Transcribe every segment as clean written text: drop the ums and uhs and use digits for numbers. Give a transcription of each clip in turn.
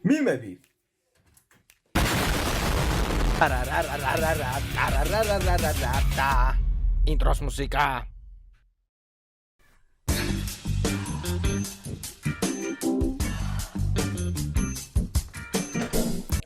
მიმები ინტროს მუსიკა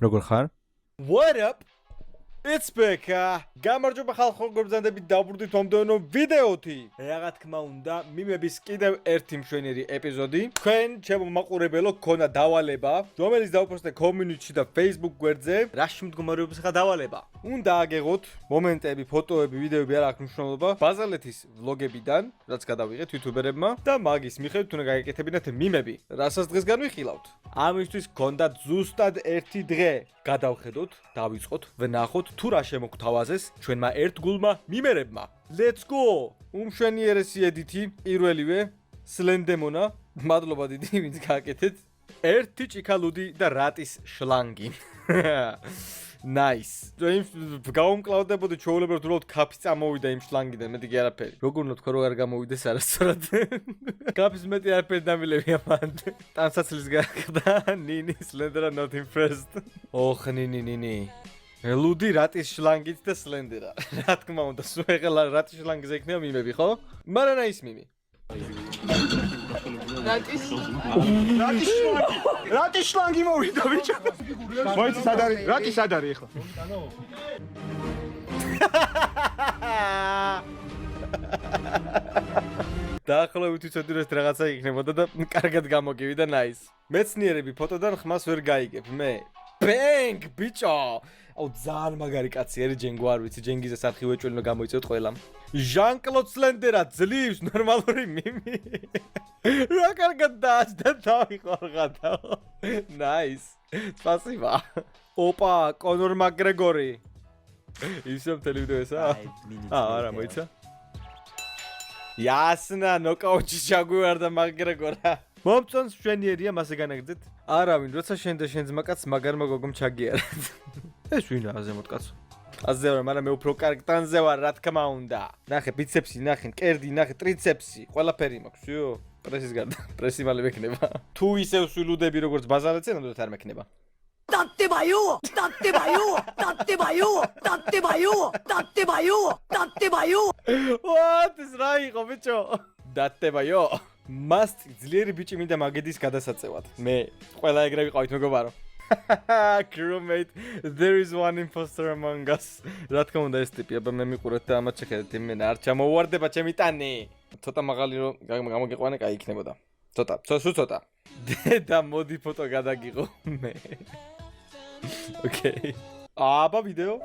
როგორ ხარ? What up? It's Becca. გამარჯობა ხალხო, გობრძანდებით დავბრუნდით მომდევნო ვიდეოთი. Რა თქმა უნდა, მიმების კიდევ ერთი მშვენიერი ეპიზოდი. თქვენ ჩემო მაყურებელო გქონდა დავალება, რომელიც დავპოსტე community-ში და Facebook გვერდზე. რაში მდგომარეობის ხა დავალება? უნდა აგეღოთ მომენტები, ფოტოები, ვიდეოები არ აქვს მნიშვნელობა. ბაზალეთის ვლოგებიდან, რაც გადავიღეთ YouTuber-ებმა და მაგის მიხედვით უნდა გაეკეთებინათ მიმები. რასაც დღეს განვიხილავთ. ამისთვის გქონდა ზუსტად ერთი დღე. გადავხედოთ, დავიწყოთ, ვნახოთ თუ რა შემოგთავაზეს ჩვენმა ერთგულმა მიმერებმა. Let's go! უმშვენიერესი ედიტი, პირველივე, სლენდემონა, მადლობა დიდი, ვინც გააკეთეთ. ერთი ჭიქალუდი და რატის შლანგი. Nice. გავუმკლავდებოდი ჩვეულებრივად უბრალოდ კაფის წამოვიდა იმ შლანგიდან, მეტი კი არაფერი. როგორ უნდა თქვა, რომ არ გამოვიდეს არასწორად. კაფის მეტი არაფერი დამილევია მან. ტანსაცლის გააკდა, ნინი სლენდერა not impressed. ოხ, ნინი. ლუდი რატის შლანგით და სლენდერა. რა თქმა უნდა, სულ ეხლა რატის შლანგზე იქნება მიმები, ხო? მაგრამ ის მიმი. რატის შლანგი მოვიდა ბიჭო. მოიცი სად არის? რატი სად არის ახლა? დაახლოებით ვიცოდი რომ ეს რაღაცა იქნებოდა და კარგად გამოგივიდა nice. მეცნიერები ფოტოდან ხმას ვერ გაიგებ მე. Bang ბიჭო. აუ ძალიან მაგარი კაცი არის ჯენგო არ ვიცი ჯენგიზეს არხი უეჭველინო გამოიწევთ ყველამ. ჟან-კლოდ სლენდერა ძლივს ნორმალური მიმი. რა კარგად დააჭდა დავიყარღადა. Nice. Спасибо. Опа, კონორ მაკგრეგორი. ისე მთელი ვიდეო ესა? არა, მოიცა? Ясно, ნოკაუტში ჩაგვივარდა მაკგრეგორა. მომწონს მშვენიერია მასე განაგრძეთ. არავინ, როცა შენ და შენ ძმაკაც მაგარმა გოგომ ჩაგიარეთ. ეს ვინა ზემოთ კაცო. აზე ვარ, მაგრამ მე უფრო კარგ ტანზე ვარ, რა თქმა უნდა. ნახე ბიცეპსი, ნახე კერდი, ნახე ტრიცეპსი, ყველაფერი მაქვს, ვიო. პრესის გარდა, პრესი მალე მექნება. თუ ისევ სულუდები როგორც ბაზალეთზე, ნამდვილად არ მექნება. დატებაიო! What is რა იყო ბიჭო? დატებაიო! Must ძლიერი ბიჭი მინდა მაგედის გადასაწევად. მე ყველა ეგრე ვიყავით მეგობარო. Crewmate, there is one imposter among us. რა თქმა უნდა ეს ტიპი, აბა მე მიყურეთ და ამათ შეხედეთ, იმენა არ ჩამოვარდება ჩემი ტანი. ცოტა მაღალი რომ გამოგიყვანე, კაი იქნებოდა. ცოტა. და მოდი ფოტო გადაგიღო მე. Okay. აბა ვიდეო.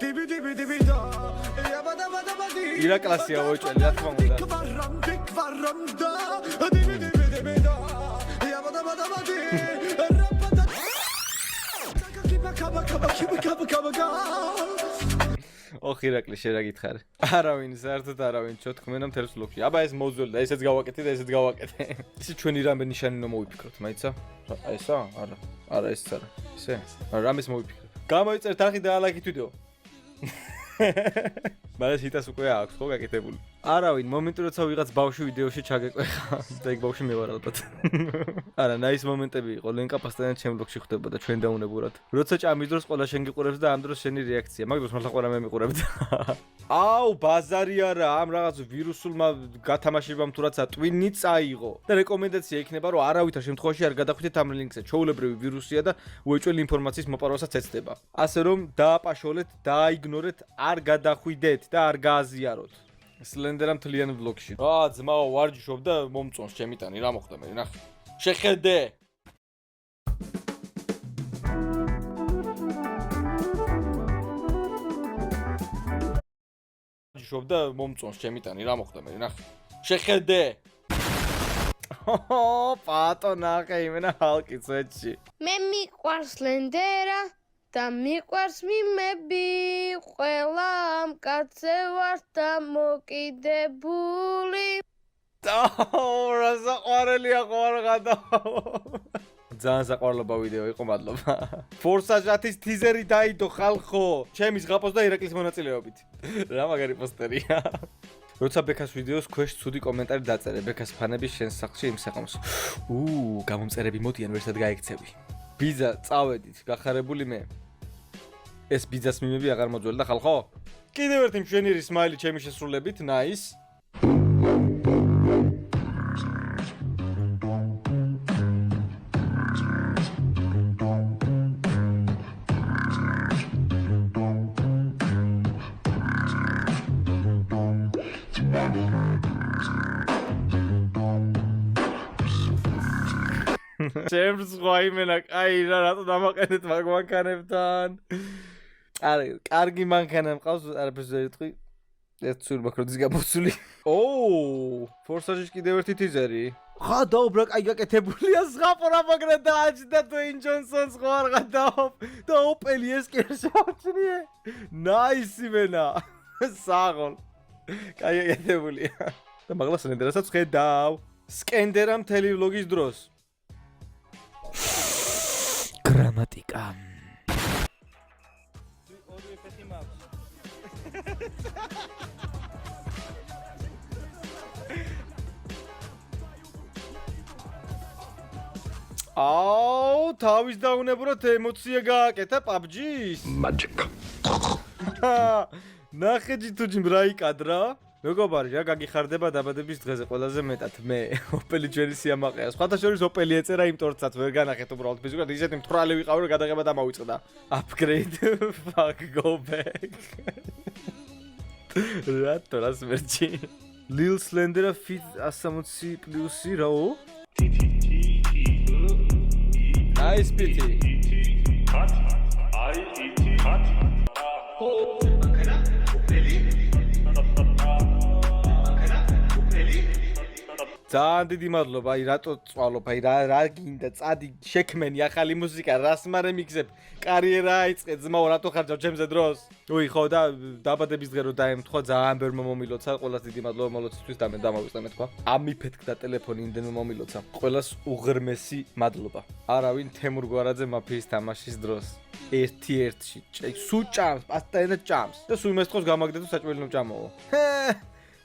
ირაკლასია უეჭველი, რა თქმა უნდა. ოხ ირაკლი შენ რა გითხარი? არავინ, საერთოდ არავინ, ჩოთქმენა მთელს ბლოკში. აბა ეს მოძველი და ესეც გავაკეთე და ესეც გავაკეთე. ისე ჩვენი რამე ნიშანი რომ მოვიფიქროთ, მაიცა? ესა? არა, ეს არა. ისე? რამეს მოვიფიქროთ. გამოიწერთ არხი და ალაიქით ვიდეო. მაგრამ შიტას უკვე აქვს ხო გაკეთებული. არავინ, მომენტი როცა ვიღაც ბავშვი ვიდეოში ჩაგეყვეხა და ეგ ბავშვი მე ვარ ალბათ. არა, nice მომენტები იყო. ლენკა პასტაიდან ჩემ ბლოგში ხვდებოდა ჩვენ დაუნებურად. როცა ჭამის დროს ყველა შენ გიყურებს და ამ დროს შენი რეაქცია. მაგ დროს მართლა ყველა მე მიყურებდა. აუ, ბაზარი არა, ამ რაღაც ვირუსულმა გათამაშებამ თუ რაცა ტვინი წაიღო. და რეკომენდაცია იქნება, რომ არავითარ შემთხვევაში არ გადახვიდეთ ამ ლინკზე. ჩვეულებრივი ვირუსია და უეჭველი ინფორმაციის მოპარვასაც ეცდება. ასე რომ დააპაშოლეთ, დააიგნორეთ, არ გადახვიდეთ და არ გააზიაროთ. სლენდერა მთლიან ბლოგში. ძმაო, ვარჯიშობ და მომწონს ჩემი ტანი, რა მოხდა მე, ნახე. შეხედე. ვარჯიშობ და მომწონს ჩემი ტანი, რა მოხდა მე, ნახე. შეხედე. პატო ნახე იმენა ხალკი წეთში. მე მიყვარს ლენდერა და მიყვარს მიმები, ყველა ამ კაცზე ვარ დამოკიდებული. რა საყვარელია ხوار გადა. ძალიან საყვარლობა ვიდეო იყო, მადლობა. ფორსაჟათის ტიზერი დაიდო ხალხო. ჩემი ზღაპოს და ირაკლის მონაწილეობით. რა მაგარი პოსტერია. როცა ბექას ვიდეოს ქვეშ ცუდი კომენტარი დაწერე. ბექას ფანები შენს სახლში იმსახავს. გამომწერები მოდიან ვერსად გაიქცევი. ბიძა, წავედით, გახარებული მე. ეს ბიძას მიმები აღარ მოძველდა ხალხო? კიდევ ერთი მშვენიერი სმაილი ჩემი შესრულებით, ნაის. ჩემს ღვაიმენა, კაი რა, რატო დამაყენეთ მაგ მანქანებთან? არა, კარგი მანქანა მყავს, არაფერს ვერ იტყვი. ეს სულ მაქროდის გაბოცული. ფორსაჟის კიდევ ერთი ტიზერი. ხა დაუბრა, კაი გაკეთებულია ზღაპო რა მაგრა დააჯდა დუეინ ჯონსონს ხوار გადაობ და ოპელი ეს კი შეავჩნიე. ნაისი მენა. საღოლ. კაი გაკეთებულია. და მაგლა სლენდერასაც ხედავ. სკენდერა მთელი ვლოგის დროს. გრამატიკა. თავის დაუნებურად ემოცია გააკეთა PUBG-ის. Magic. ნახეჯი თუჯიმ რა იკადრა? მეგობარი რა გაგიხარდება დაბადების დღეზე ყველაზე მეტად მე ოპელი ჩვენი სიამაყეა. სხვათა შორის ოპელი ეწერა იმ ტორცაც ვერ განახეთ უბრალოდ ფიზიკურად ისეთი მთვრალი ვიყავი რომ გადაღება დამავიწყდა. Upgrade fuck go back. რატო რას მერჩი? Lil Slender fit 160 პლუსი რაო? Nice pity. Cut. Cut. ძალიან დიდი მადლობა, აი რატო წვალობ, აი რა გინდა, წადი შექმენი ახალი მუსიკა, რას მარე მიგზებ, კარიერა აიწყე, ძმაო, რატო ხარჯავ ჩემზე დროს? ხო და დაბადების დღე რო დაემთხვა, ძალიან ბევრი მომილოცა, ყველას დიდი მადლობა მოლოცისთვის და მე დამავიწყდა მე თქვა. ამიფეთქდა ტელეფონი იმდენ მომილოცა. ყველას უღრმესი მადლობა. არავინ თემურ გვარაძე მაფიის თამაშის დროს. ერთ-ერთში, სულ ჭამს, პასტაენა ჭამს. და სულ მესთხოს გამაგდეთო საჭმელნო ჭამოო.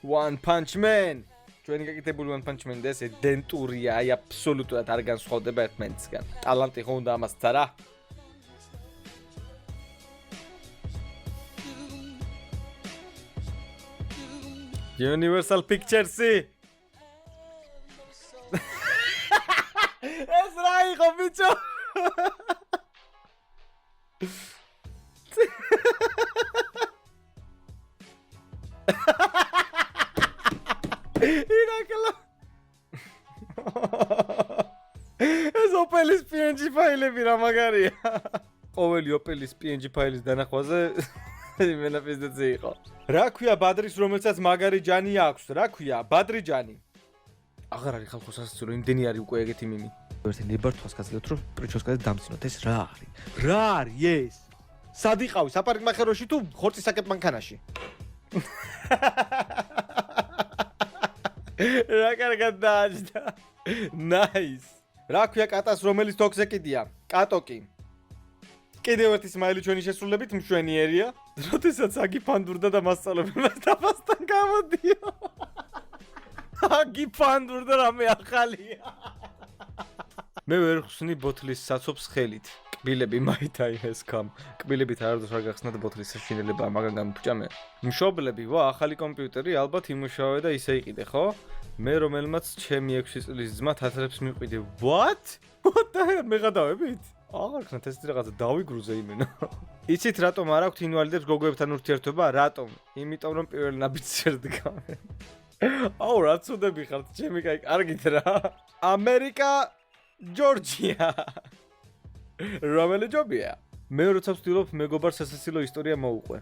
One Punch Man. ჩვენი გაკეთებული One Punch Man-ს იდენტურია, აი აბსოლუტურად არ განსხვავდება ერთმანეთისგან. ტალანტი ხო უნდა ამასაც არა? Universal Pictures-ი. ეს რა იყო ბიჭო? ირაკლა. ეს ოპელის PNG ფაილები რა მაგარია. ყოველი ოპელის PNG ფაილის დანახვაზე იმენა პიზდეცი იყო. რა ქვია ბადრის რომელსაც მაგარი ჯანი აქვს? რა ქვია ბადრიჯანი? აღარ არის ხალხო სასაცილო, იმდენი არის უკვე ეგეთი მიმი. ერთი ნებართვას გაძლევთ რომ პრიჩოსკაზე დამცინოთ, ეს რა არის? რა არის ეს? სად იყავი საპარიკმახეროში თუ ხორცისაკეთ მანქანაში? რა კარგად დააჯდა. Nice. რა ქვია კატას რომელიც თოქსიკიდია? კატოკი. კიდევ ერთი სმაილი ჩვენი შესრულებით მშვენიერია. როდესაც აგი ფანდურდა და მასწავლებელმა დაფასთან გამოდიო. აგი ფანდურდა რამე ახალია. მე ვერ ხსნი ბოთლის საცობს ხელით. კბილები მაითაიეს კამ. კბილებით არადოს არ გახსნათ ბოთლის საშინელება, მაგან გამიფუჭამე. მშობლები, ახალი კომპიუტერი ალბათ იმუშავე და ისე იყიდე, ხო? მე რომელმაც ჩემი 6 წლის ძმა თათრებს მიყვიდე. What? What the hell? მე გადავებით? აღარ ხნათ ეს რაღაცა დავიგრუზე იმენა. იცით რატომ არ აქვთ ინვალიდებს გოგოებთან ურთიერთობა? რატომ? იმიტომ რომ პირველ ნაბიჯს შერდგა. რა ცუდები ხართ, ჩემი კაი, კარგით რა. ამერიკა, ჯორჯია. რომელი ჯობია? მე როცა ვცდილობ მეგობარ სასაცილო ისტორია მოუყვე.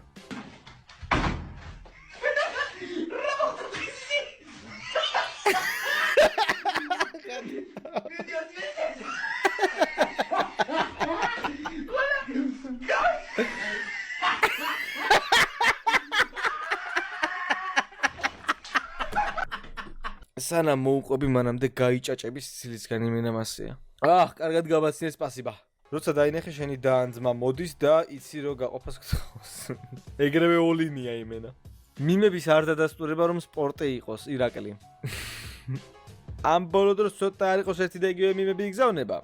სანამ მოუყვები მანამდე გაიჭაჭების სიცილისგან იმენამასია. კარგად გაბაცინე, სპასიბა. როცა დაინახე შენი დაანძმა მოდის და იცი რომ გაყოფას გთხოვს. ეგრევე ოლინია იმენა. მიმების არ დადასტურება რომ სპორტი იყოს, ირაკლი. ამ ბოლო დროს ცოტა არ იყოს ერთი და იგივე მიმები იგზავნება.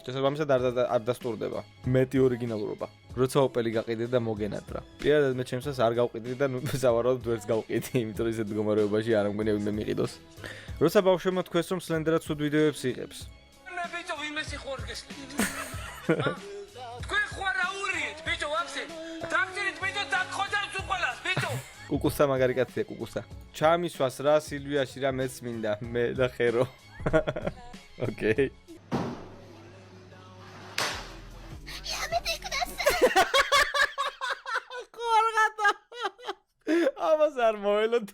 შესაბამისად არ დასტურდება. მეტი ორიგინალურობა. როცა ოპელი გაყიდე და მოგენატრა. პირადად მე ჩემსას არ გავყიდი და ნუ სავარაუდოდ ვერც გავყიდი, იმიტომ რომ ისეთ მდგომარეობაში არ ამგონია ვინმე მიყიდოს. როცა ბავშვებმა თქვეს რომ სლენდერად ცუდ ვიდეოებს იღებს. მე ბიჭო ვინმე სიხორგეს. თქვენ ხوار აურიეთ, ბიჭო ვაფსე. დაგწერით ბიჭო დაგხოდავს უყოლას, ბიჭო. კუკუსა მაგარი კაცია, კუკუსა. ჩამისვას რა სილვიაში რა მეც მინდა, მე და ხერო. ოკეი. ამას არ მოველოდ.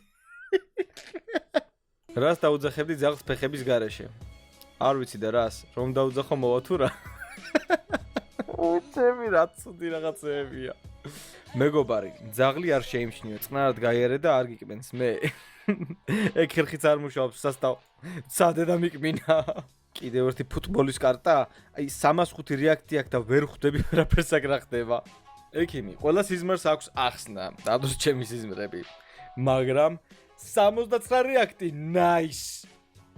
რას დაუძახებდი ძაღლს ფეხების გარეშე? არ ვიცი და რას, რომ დაუძახო მოვა თუ რა? ჩემი რა ცუდი რაღაცეებია. მეგობარი, ძაღლი არ შეიმჩნიო, წყნარად გაიარე და არ გიკმენს მე. ეგ ხერხიც არ მუშაობს, სასტავ. ცადე და მიკმინა. კიდევ ერთი ფუტბოლის კარტა, აი 305 რეაქტი აქვს და ვერ ხვდები ვერაფერს აქ რა ხდება. ექიმი, ყველა სიზმარს აქვს ახსნა, დადოს ჩემი სიზმრები. მაგრამ 69 რეაქტი, ნაის.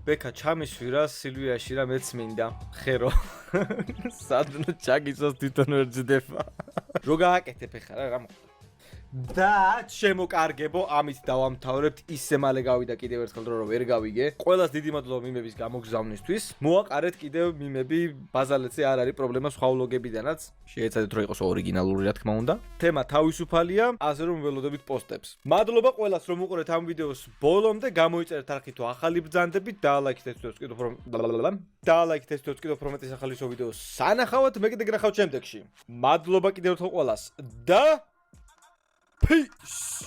ბექა ჩამისვი რა სილვიაში რა მეც მინდა. ხერო. სადნო ჩაგიცოს თვითონ ვერ ძდება. რო გააკეთებ ხა რა მოხდა. და შემოკარგებო, ამით დავამთავრებთ, ისე მალე გავიდა კიდევ ერთხელ რომ ვერ გავიგე. ყველას დიდი მადლობა მიმების გამოგზავნისთვის. მოაყარეთ კიდევ მიმები, ბაზალეთზე არ არის პრობლემა სხვა ვლოგებიდანაც. შეეცადეთ რომ იყოს ორიგინალური, რა თქმა უნდა. თემა თავისუფალია, ასე რომ ველოდებით პოსტებს. მადლობა ყველას რომ უყურეთ ამ ვიდეოს ბოლომდე, გამოიწერეთ არხით ახალი ბრძანდები, დაალაიქეთ ეს ვიდეოს კიდევ უფრო მეტი სახალისო ვიდეოს სანახავთ, მე კიდე გნახავთ შემდეგში. მადლობა კიდევ ერთხელ ყველას და Peace!